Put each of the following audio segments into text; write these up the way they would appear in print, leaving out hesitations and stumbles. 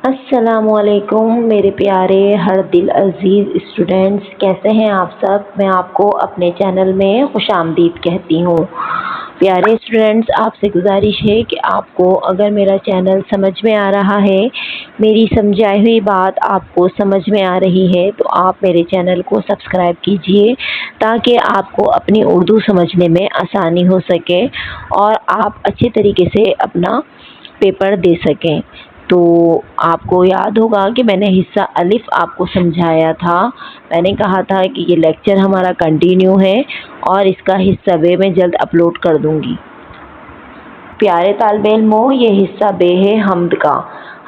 السلام علیکم میرے پیارے ہر دل عزیز اسٹوڈینٹس، کیسے ہیں آپ سب؟ میں آپ کو اپنے چینل میں خوش آمدید کہتی ہوں۔ پیارے اسٹوڈینٹس، آپ سے گزارش ہے کہ آپ کو اگر میرا چینل سمجھ میں آ رہا ہے، میری سمجھائی ہوئی بات آپ کو سمجھ میں آ رہی ہے تو آپ میرے چینل کو سبسکرائب کیجئے تاکہ آپ کو اپنی اردو سمجھنے میں آسانی ہو سکے اور آپ اچھے طریقے سے اپنا پیپر دے سکیں۔ تو آپ کو یاد ہوگا کہ میں نے حصہ الف آپ کو سمجھایا تھا۔ میں نے کہا تھا کہ یہ لیکچر ہمارا کنٹینیو ہے اور اس کا حصہ بے میں جلد اپلوڈ کر دوں گی۔ پیارے طالب علموں، یہ حصہ بے ہے حمد کا۔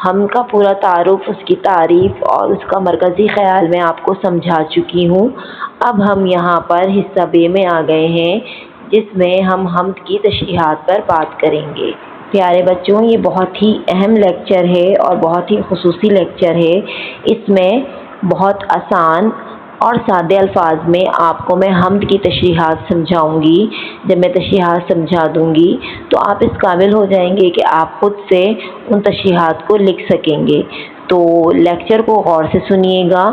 حمد کا پورا تعارف، اس کی تعریف اور اس کا مرکزی خیال میں آپ کو سمجھا چکی ہوں۔ اب ہم یہاں پر حصہ بے میں آ گئے ہیں جس میں ہم حمد کی تشریحات پر بات کریں گے۔ پیارے بچوں، یہ بہت ہی اہم لیکچر ہے اور بہت ہی خصوصی لیکچر ہے۔ اس میں بہت آسان اور سادے الفاظ میں آپ کو میں حمد کی تشریحات سمجھاؤں گی۔ جب میں تشریحات سمجھا دوں گی تو آپ اس قابل ہو جائیں گے کہ آپ خود سے ان تشریحات کو لکھ سکیں گے۔ تو لیکچر کو غور سے سنیے گا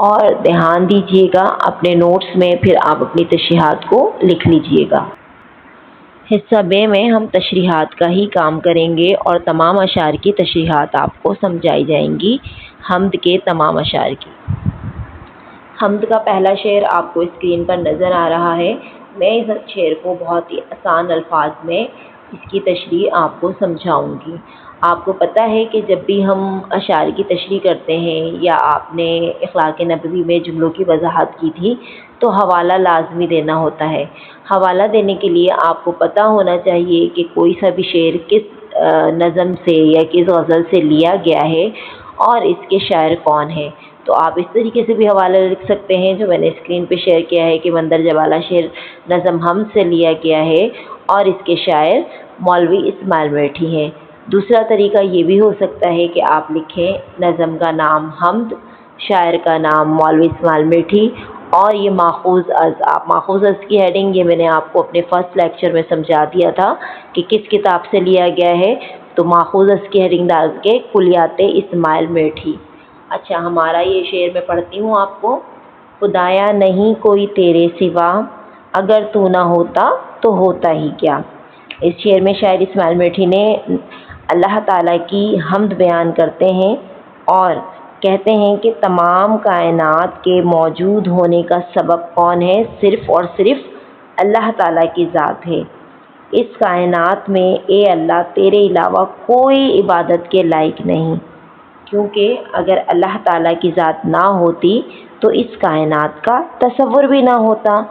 اور دھیان دیجیے گا اپنے نوٹس میں، پھر آپ اپنی تشریحات کو لکھ لیجیے گا۔ حصہ بے میں ہم تشریحات کا ہی کام کریں گے اور تمام اشعار کی تشریحات آپ کو سمجھائی جائیں گی، حمد کے تمام اشعار کی۔ حمد کا پہلا شعر آپ کو اسکرین پر نظر آ رہا ہے۔ میں اس شعر کو بہت ہی آسان الفاظ میں اس کی تشریح آپ کو سمجھاؤں گی۔ آپ کو پتہ ہے کہ جب بھی ہم اشعار کی تشریح کرتے ہیں یا آپ نے اخلاق نبوی میں جملوں کی وضاحت کی تھی تو حوالہ لازمی دینا ہوتا ہے۔ حوالہ دینے کے لیے آپ کو پتہ ہونا چاہیے کہ کوئی سا بھی شعر کس نظم سے یا کس غزل سے لیا گیا ہے اور اس کے شاعر کون ہے۔ تو آپ اس طریقے سے بھی حوالہ لکھ سکتے ہیں جو میں نے اسکرین پہ شیئر کیا ہے کہ مندر جبالہ شعر نظم حمد سے لیا گیا ہے اور اس کے شاعر مولوی اسماعیل میٹھی ہیں۔ دوسرا طریقہ یہ بھی ہو سکتا ہے کہ آپ لکھیں نظم کا نام حمد، شاعر کا نام مولوی اسماعیل میٹھی اور یہ ماخوذ از۔ آپ ماخوذ از کی ہیڈنگ یہ میں نے آپ کو اپنے فرسٹ لیکچر میں سمجھا دیا تھا کہ کس کتاب سے لیا گیا ہے، تو ماخوذ از کی ہیڈنگ ڈال کے کلیات اسماعیل میٹھی۔ اچھا، ہمارا یہ شعر میں پڑھتی ہوں آپ کو۔ خدایا نہیں کوئی تیرے سوا، اگر تو نہ ہوتا تو ہوتا ہی کیا۔ اس شعر میں شاعر اسماعیل میٹھی نے اللہ تعالیٰ کی حمد بیان کرتے ہیں اور کہتے ہیں کہ تمام کائنات کے موجود ہونے کا سبب کون ہے؟ صرف اور صرف اللہ تعالیٰ کی ذات ہے۔ اس کائنات میں اے اللہ تیرے علاوہ کوئی عبادت کے لائق نہیں، کیونکہ اگر اللہ تعالیٰ کی ذات نہ ہوتی تو اس کائنات کا تصور بھی نہ ہوتا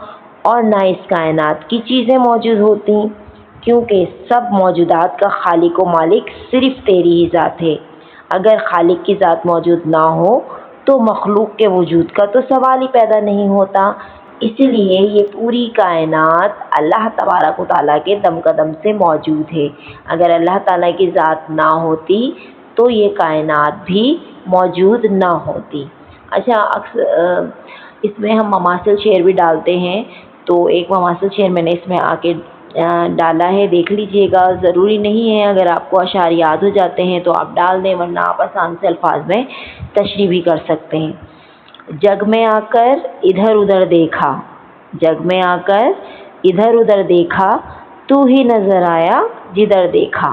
اور نہ اس کائنات کی چیزیں موجود ہوتی، کیونکہ سب موجودات کا خالق و مالک صرف تیری ہی ذات ہے۔ اگر خالق کی ذات موجود نہ ہو تو مخلوق کے وجود کا تو سوال ہی پیدا نہیں ہوتا۔ اسی لیے یہ پوری کائنات اللہ تبارک و تعالیٰ کے دم قدم سے موجود ہے۔ اگر اللہ تعالیٰ کی ذات نہ ہوتی تو یہ کائنات بھی موجود نہ ہوتی۔ اچھا، اس میں ہم مماثل شعر بھی ڈالتے ہیں، تو ایک مماثل شعر میں نے اس میں آ کے ڈالا ہے، دیکھ لیجئے گا۔ ضروری نہیں ہے اگر آپ کو اشعار یاد ہو جاتے ہیں تو آپ ڈال دیں، ورنہ آپ آسان سے الفاظ میں تشریح بھی کر سکتے ہیں۔ جگ میں آ کر ادھر ادھر دیکھا، جگ میں آ کر ادھر ادھر دیکھا، تو ہی نظر آیا جدھر دیکھا۔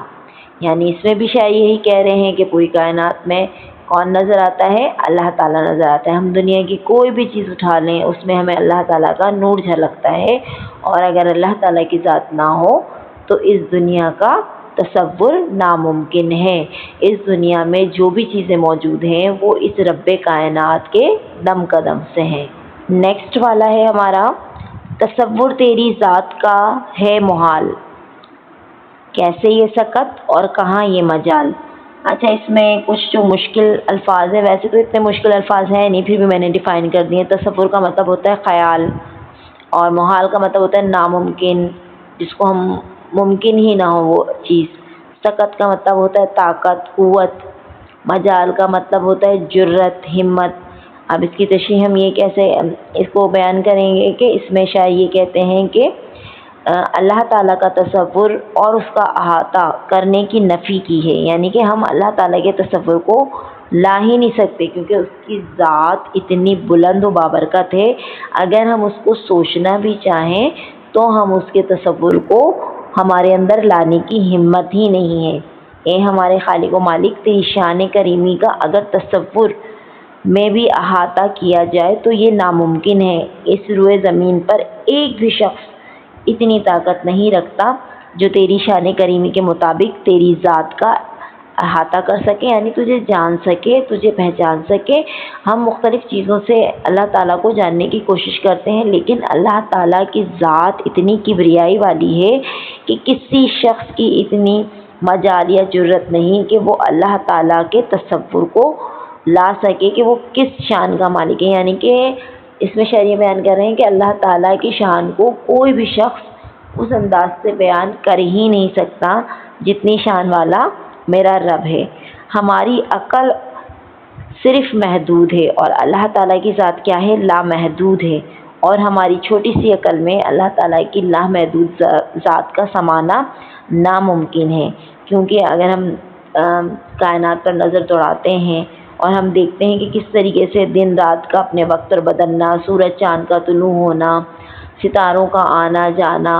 یعنی اس میں بھی شاعر یہی کہہ رہے ہیں کہ پوری کائنات میں کون نظر آتا ہے؟ اللہ تعالیٰ نظر آتا ہے۔ ہم دنیا کی کوئی بھی چیز اٹھا لیں اس میں ہمیں اللہ تعالیٰ کا نور جھلکتا ہے، اور اگر اللہ تعالیٰ کی ذات نہ ہو تو اس دنیا کا تصور ناممکن ہے۔ اس دنیا میں جو بھی چیزیں موجود ہیں وہ اس رب کائنات کے دم قدم سے ہیں۔ نیکسٹ والا ہے ہمارا، تصور تیری ذات کا ہے محال، کیسے یہ سکت اور کہاں یہ مجال۔ اچھا، اس میں کچھ جو مشکل الفاظ ہیں، ویسے تو اتنے مشکل الفاظ ہیں نہیں، پھر بھی میں نے ڈیفائن کر دیے۔ تصور کا مطلب ہوتا ہے خیال، اور محال کا مطلب ہوتا ہے ناممکن، جس کو ہم ممکن ہی نہ ہو وہ چیز۔ سکت کا مطلب ہوتا ہے طاقت، قوت۔ مجال کا مطلب ہوتا ہے جرت، ہمت۔ اب اس کی تشریح ہم یہ کیسے اس کو بیان کریں گے کہ اس میں شاعر یہ کہتے ہیں کہ اللہ تعالیٰ کا تصور اور اس کا احاطہ کرنے کی نفی کی ہے، یعنی کہ ہم اللہ تعالیٰ کے تصور کو لا ہی نہیں سکتے، کیونکہ اس کی ذات اتنی بلند و بابرکت ہے۔ اگر ہم اس کو سوچنا بھی چاہیں تو ہم اس کے تصور کو ہمارے اندر لانے کی ہمت ہی نہیں ہے۔ اے ہمارے خالق و مالک، تیری شان کریمی کا اگر تصور میں بھی احاطہ کیا جائے تو یہ ناممکن ہے۔ اس روئے زمین پر ایک بھی شخص اتنی طاقت نہیں رکھتا جو تیری شان کریمی کے مطابق تیری ذات کا احاطہ کر سکے، یعنی تجھے جان سکے، تجھے پہچان سکے۔ ہم مختلف چیزوں سے اللہ تعالیٰ کو جاننے کی کوشش کرتے ہیں، لیکن اللہ تعالیٰ کی ذات اتنی کبریائی والی ہے کہ کسی شخص کی اتنی مجال یا جرت نہیں کہ وہ اللہ تعالیٰ کے تصور کو لا سکے کہ وہ کس شان کا مالک ہے۔ یعنی کہ اس میں شرح بیان کر رہے ہیں کہ اللہ تعالیٰ کی شان کو کوئی بھی شخص اس انداز سے بیان کر ہی نہیں سکتا جتنی شان والا میرا رب ہے۔ ہماری عقل صرف محدود ہے اور اللہ تعالیٰ کی ذات کیا ہے؟ لامحدود ہے، اور ہماری چھوٹی سی عقل میں اللہ تعالیٰ کی لامحدود ذات کا سمانا ناممکن ہے۔ کیونکہ اگر ہم کائنات پر نظر دوڑاتے ہیں اور ہم دیکھتے ہیں کہ کس طریقے سے دن رات کا اپنے وقت پر بدلنا، سورج چاند کا طلوع ہونا، ستاروں کا آنا جانا،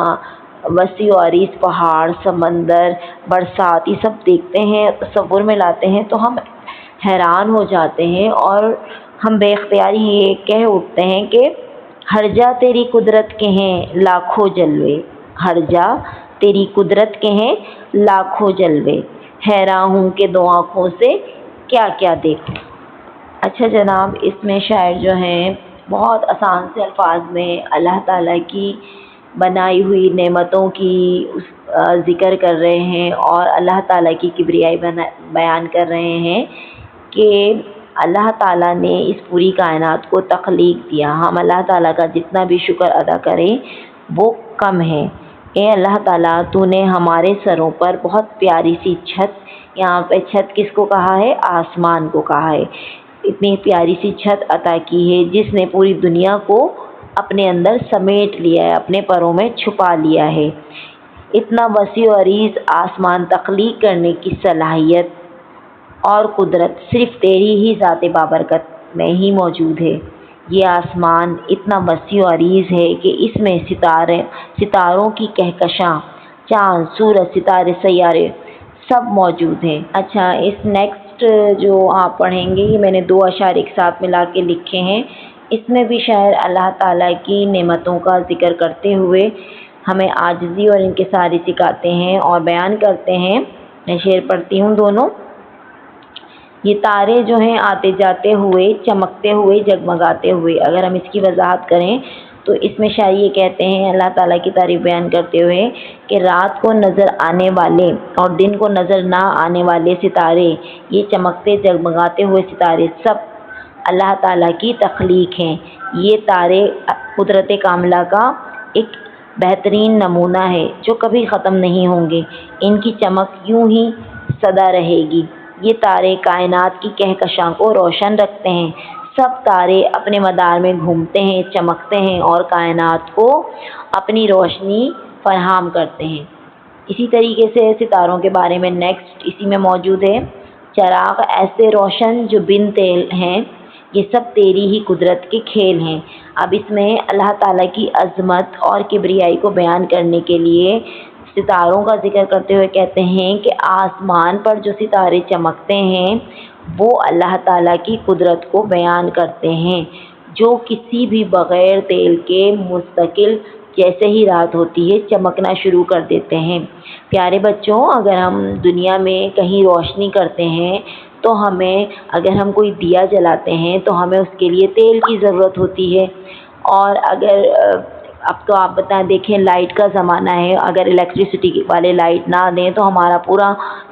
وسیع و عریض پہاڑ، سمندر، برسات، یہ سب دیکھتے ہیں، تصور میں لاتے ہیں تو ہم حیران ہو جاتے ہیں اور ہم بے اختیاری یہ کہہ اٹھتے ہیں کہ ہر جا تیری قدرت کے ہیں لاکھوں جلوے، ہر جا تیری قدرت کے ہیں لاکھوں جلوے، حیران ہوں کہ دو آنکھوں سے کیا کیا دیکھوں۔ اچھا جناب، اس میں شاعر جو ہیں بہت آسان سے الفاظ میں اللہ تعالیٰ کی بنائی ہوئی نعمتوں کی ذکر کر رہے ہیں اور اللہ تعالیٰ کی کبریائی بیان کر رہے ہیں کہ اللہ تعالیٰ نے اس پوری کائنات کو تخلیق دیا۔ ہم اللہ تعالیٰ کا جتنا بھی شکر ادا کریں وہ کم ہے۔ اے اللہ تعالیٰ، تو نے ہمارے سروں پر بہت پیاری سی چھت، یہاں پہ چھت کس کو کہا ہے؟ آسمان کو کہا ہے، اتنی پیاری سی چھت عطا کی ہے جس نے پوری دنیا کو اپنے اندر سمیٹ لیا ہے، اپنے پروں میں چھپا لیا ہے۔ اتنا وسیع و عریض آسمان تخلیق کرنے کی صلاحیت اور قدرت صرف تیری ہی ذات بابرکت میں ہی موجود ہے۔ یہ آسمان اتنا وسیع و عریض ہے کہ اس میں ستاروں کی کہکشاں، چاند، سورج، ستارے، سیارے سب موجود ہیں۔ اچھا، اس نیکسٹ جو آپ پڑھیں گے یہ میں نے 2 اشعار ایک ساتھ ملا کے لکھے ہیں۔ اس میں بھی شاعر اللہ تعالیٰ کی نعمتوں کا ذکر کرتے ہوئے ہمیں عاجزی اور انکساری سکھاتے ہیں اور بیان کرتے ہیں۔ میں شعر پڑھتی ہوں دونوں۔ یہ تارے جو ہیں آتے جاتے ہوئے، چمکتے ہوئے، جگمگاتے ہوئے، اگر ہم اس کی وضاحت کریں تو اس میں شاعر یہ کہتے ہیں اللہ تعالیٰ کی تعریف بیان کرتے ہوئے کہ رات کو نظر آنے والے اور دن کو نظر نہ آنے والے ستارے، یہ چمکتے جگمگاتے ہوئے ستارے سب اللہ تعالیٰ کی تخلیق ہیں۔ یہ تارے قدرت کاملہ کا ایک بہترین نمونہ ہے جو کبھی ختم نہیں ہوں گے، ان کی چمک یوں ہی سدا رہے گی۔ یہ تارے کائنات کی کہکشاں کو روشن رکھتے ہیں، سب تارے اپنے مدار میں گھومتے ہیں، چمکتے ہیں اور کائنات کو اپنی روشنی فراہم کرتے ہیں۔ اسی طریقے سے ستاروں کے بارے میں نیکسٹ اسی میں موجود ہے، چراغ ایسے روشن جو بن تیل ہیں، یہ سب تیری ہی قدرت کے کھیل ہیں۔ اب اس میں اللہ تعالیٰ کی عظمت اور کبریائی کو بیان کرنے کے لیے ستاروں کا ذکر کرتے ہوئے کہتے ہیں کہ آسمان پر جو ستارے چمکتے ہیں وہ اللہ تعالیٰ کی قدرت کو بیان کرتے ہیں، جو کسی بھی بغیر تیل کے مستقل جیسے ہی رات ہوتی ہے چمکنا شروع کر دیتے ہیں۔ پیارے بچوں، اگر ہم دنیا میں کہیں روشنی کرتے ہیں تو اگر ہم کوئی دیا جلاتے ہیں تو ہمیں اس کے لیے تیل کی ضرورت ہوتی ہے، اور اگر اب تو آپ دیکھیں لائٹ کا زمانہ ہے، اگر الیکٹریسٹی والے لائٹ نہ دیں تو ہمارا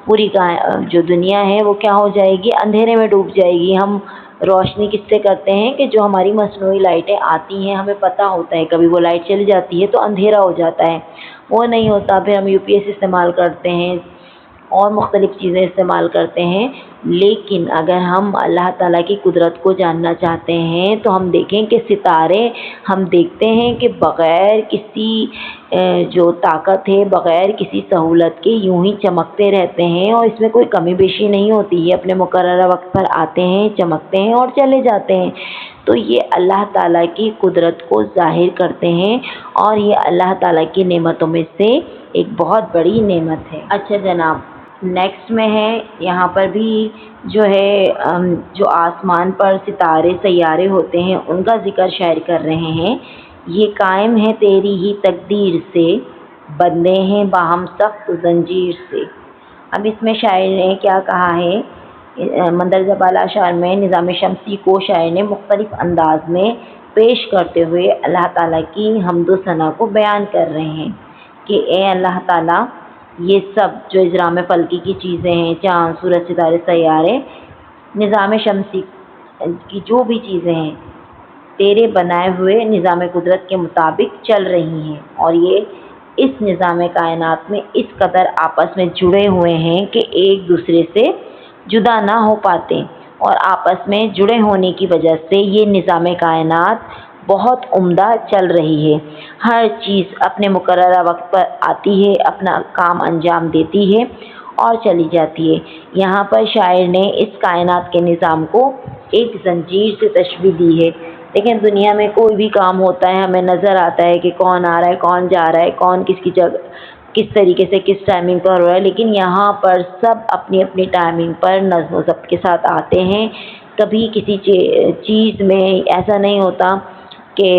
پوری جو دنیا ہے وہ کیا ہو جائے گی؟ اندھیرے میں ڈوب جائے گی۔ ہم روشنی کس سے کرتے ہیں کہ جو ہماری مصنوعی لائٹیں آتی ہیں، ہمیں پتہ ہوتا ہے کبھی وہ لائٹ چلی جاتی ہے تو اندھیرا ہو جاتا ہے، وہ نہیں ہوتا، پھر ہم UPS استعمال کرتے ہیں اور مختلف چیزیں استعمال کرتے ہیں، لیکن اگر ہم اللہ تعالیٰ کی قدرت کو جاننا چاہتے ہیں تو ہم دیکھیں کہ ستارے ہم دیکھتے ہیں کہ بغیر کسی جو طاقت ہے، بغیر کسی سہولت کے یوں ہی چمکتے رہتے ہیں، اور اس میں کوئی کمی بیشی نہیں ہوتی، یہ اپنے مقررہ وقت پر آتے ہیں، چمکتے ہیں اور چلے جاتے ہیں۔ تو یہ اللہ تعالیٰ کی قدرت کو ظاہر کرتے ہیں، اور یہ اللہ تعالیٰ کی نعمتوں میں سے ایک بہت بڑی نعمت ہے۔ اچھا جناب، نیکسٹ میں ہے یہاں پر بھی جو ہے جو آسمان پر ستارے سیارے ہوتے ہیں ان کا ذکر شاعر کر رہے ہیں۔ یہ قائم ہے تیری ہی تقدیر سے، بندے ہیں باہم سخت زنجیر سے۔ اب اس میں شاعر نے کیا کہا ہے، مندرجہ بالا اشعار میں نظام شمسی کو شاعر نے مختلف انداز میں پیش کرتے ہوئے اللہ تعالیٰ کی حمد و ثنا کو بیان کر رہے ہیں کہ اے اللہ تعالیٰ، یہ سب جو اجرام فلکی کی چیزیں ہیں، چاند، سورج، ستارے، سیارے، نظام شمسی کی جو بھی چیزیں ہیں، تیرے بنائے ہوئے نظام قدرت کے مطابق چل رہی ہیں، اور یہ اس نظام کائنات میں اس قدر آپس میں جڑے ہوئے ہیں کہ ایک دوسرے سے جدا نہ ہو پاتے، اور آپس میں جڑے ہونے کی وجہ سے یہ نظام کائنات بہت عمدہ چل رہی ہے۔ ہر چیز اپنے مقررہ وقت پر آتی ہے، اپنا کام انجام دیتی ہے اور چلی جاتی ہے۔ یہاں پر شاعر نے اس کائنات کے نظام کو ایک زنجیر سے تشبیہ دی ہے۔ لیکن دنیا میں کوئی بھی کام ہوتا ہے، ہمیں نظر آتا ہے کہ کون آ رہا ہے، کون جا رہا ہے، کون کس کی جگہ کس طریقے سے کس ٹائمنگ پر ہو رہا ہے، لیکن یہاں پر سب اپنی اپنی ٹائمنگ پر نظم و ضبط کے ساتھ آتے ہیں۔ کبھی کسی چیز میں ایسا نہیں ہوتا کہ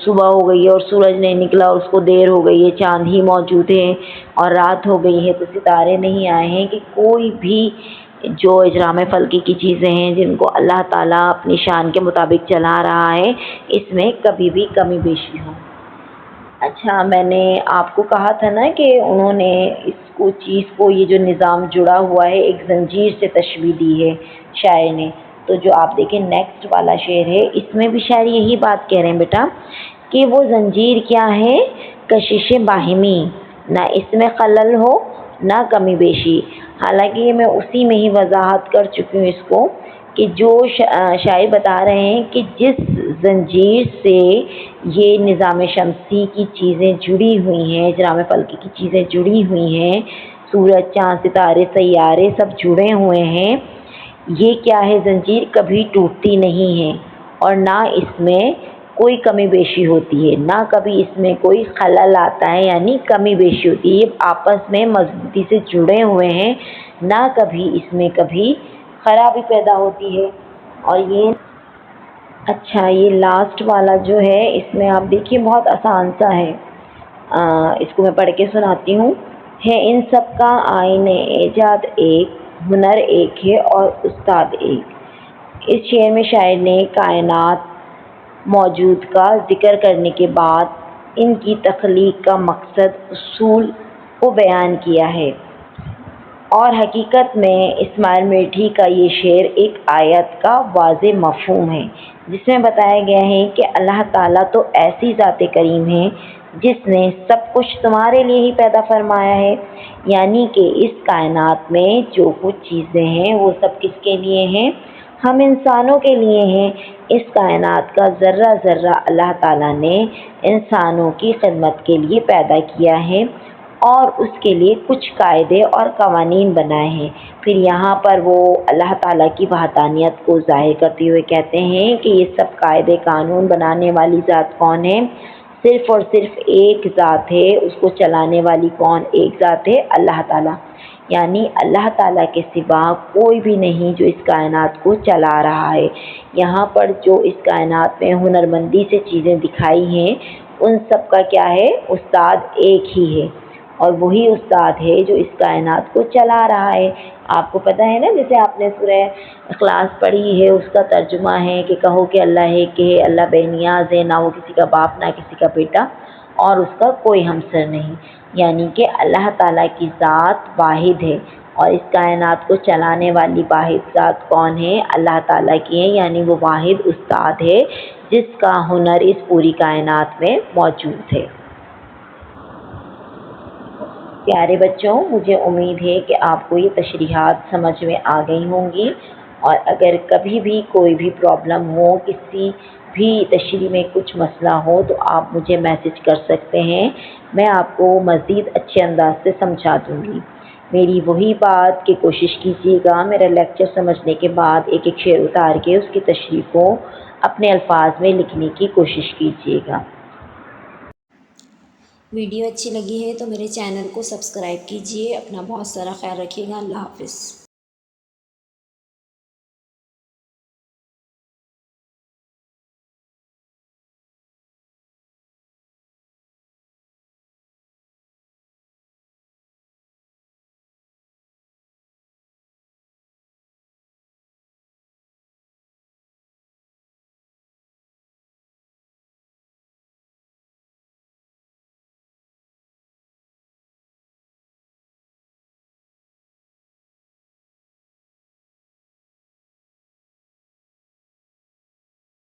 صبح ہو گئی ہے اور سورج نہیں نکلا اور اس کو دیر ہو گئی ہے، چاند ہی موجود ہے، اور رات ہو گئی ہے تو ستارے نہیں آئے ہیں، کہ کوئی بھی جو اجرام فلکی کی چیزیں ہیں جن کو اللہ تعالیٰ اپنی شان کے مطابق چلا رہا ہے، اس میں کبھی بھی کمی بیشی ہو۔ اچھا، میں نے آپ کو کہا تھا نا کہ انہوں نے اس کو چیز کو، یہ جو نظام جڑا ہوا ہے، ایک زنجیر سے تشبیہ دی ہے شاعر نے۔ تو جو آپ دیکھیں نیکسٹ والا شعر ہے، اس میں بھی شاعر یہی بات کہہ رہے ہیں بیٹا کہ وہ زنجیر کیا ہے، کشش باہمی، نہ اس میں خلل ہو نہ کمی بیشی۔ حالانکہ یہ میں اسی میں ہی وضاحت کر چکی ہوں اس کو، کہ جو شاعر بتا رہے ہیں کہ جس زنجیر سے یہ نظام شمسی کی چیزیں جڑی ہوئی ہیں، اجرام فلکی کی چیزیں جڑی ہوئی ہیں، سورج، چاند، ستارے، سیارے سب جڑے ہوئے ہیں، یہ کیا ہے، زنجیر کبھی ٹوٹتی نہیں ہے، اور نہ اس میں کوئی کمی بیشی ہوتی ہے، نہ کبھی اس میں کوئی خلل آتا ہے، یعنی کمی بیشی ہوتی ہے۔ یہ آپس میں مضبوطی سے جڑے ہوئے ہیں، نہ کبھی اس میں کبھی خرابی پیدا ہوتی ہے۔ اور یہ اچھا، یہ لاسٹ والا جو ہے اس میں آپ دیکھیے بہت آسان سا ہے، اس کو میں پڑھ کے سناتی ہوں۔ ہے ان سب کا آئین ایجاد ایک، ہنر ایک ہے اور استاد ایک۔ اس شعر میں شاعر نے کائنات موجود کا ذکر کرنے کے بعد ان کی تخلیق کا مقصد، اصول کو بیان کیا ہے، اور حقیقت میں اسماعیل میٹھی کا یہ شعر ایک آیت کا واضح مفہوم ہے، جس میں بتایا گیا ہے کہ اللہ تعالیٰ تو ایسی ذات کریم ہے جس نے سب کچھ تمہارے لیے ہی پیدا فرمایا ہے، یعنی کہ اس کائنات میں جو کچھ چیزیں ہیں وہ سب کس کے لیے ہیں، ہم انسانوں کے لیے ہیں۔ اس کائنات کا ذرہ ذرہ اللہ تعالیٰ نے انسانوں کی خدمت کے لیے پیدا کیا ہے، اور اس کے لیے کچھ قاعدے اور قوانین بنائے ہیں۔ پھر یہاں پر وہ اللہ تعالیٰ کی وحدانیت کو ظاہر کرتے ہوئے کہتے ہیں کہ یہ سب قاعدے قانون بنانے والی ذات کون ہے، صرف اور صرف ایک ذات ہے، اس کو چلانے والی کون، ایک ذات ہے، اللہ تعالیٰ۔ یعنی اللہ تعالیٰ کے سوا کوئی بھی نہیں جو اس کائنات کو چلا رہا ہے۔ یہاں پر جو اس کائنات میں ہنرمندی سے چیزیں دکھائی ہیں، ان سب کا کیا ہے، استاد ایک ہی ہے، اور وہی استاد ہے جو اس کائنات کو چلا رہا ہے۔ آپ کو پتہ ہے نا، جیسے آپ نے سورہ اخلاص پڑھی ہے، اس کا ترجمہ ہے کہ کہو کہ اللہ ہے، کہ اللہ بے نیاز ہے، نہ وہ کسی کا باپ نہ کسی کا بیٹا، اور اس کا کوئی ہمسر نہیں، یعنی کہ اللہ تعالیٰ کی ذات واحد ہے، اور اس کائنات کو چلانے والی واحد ذات کون ہے، اللہ تعالیٰ کی ہے، یعنی وہ واحد استاد ہے جس کا ہنر اس پوری کائنات میں موجود ہے۔ پیارے بچوں، مجھے امید ہے کہ آپ کو یہ تشریحات سمجھ میں آ گئی ہوں گی، اور اگر کبھی بھی کوئی بھی پرابلم ہو، کسی بھی تشریح میں کچھ مسئلہ ہو تو آپ مجھے میسج کر سکتے ہیں، میں آپ کو مزید اچھے انداز سے سمجھا دوں گی۔ میری وہی بات کہ کوشش کیجیے گا میرا لیکچر سمجھنے کے بعد ایک ایک شعر اتار کے اس کی تشریح کو اپنے الفاظ میں لکھنے کی کوشش کیجیے گا۔ ویڈیو اچھی لگی ہے تو میرے چینل کو سبسکرائب کیجیے۔ اپنا بہت سارا خیال رکھیے گا۔ اللہ حافظ۔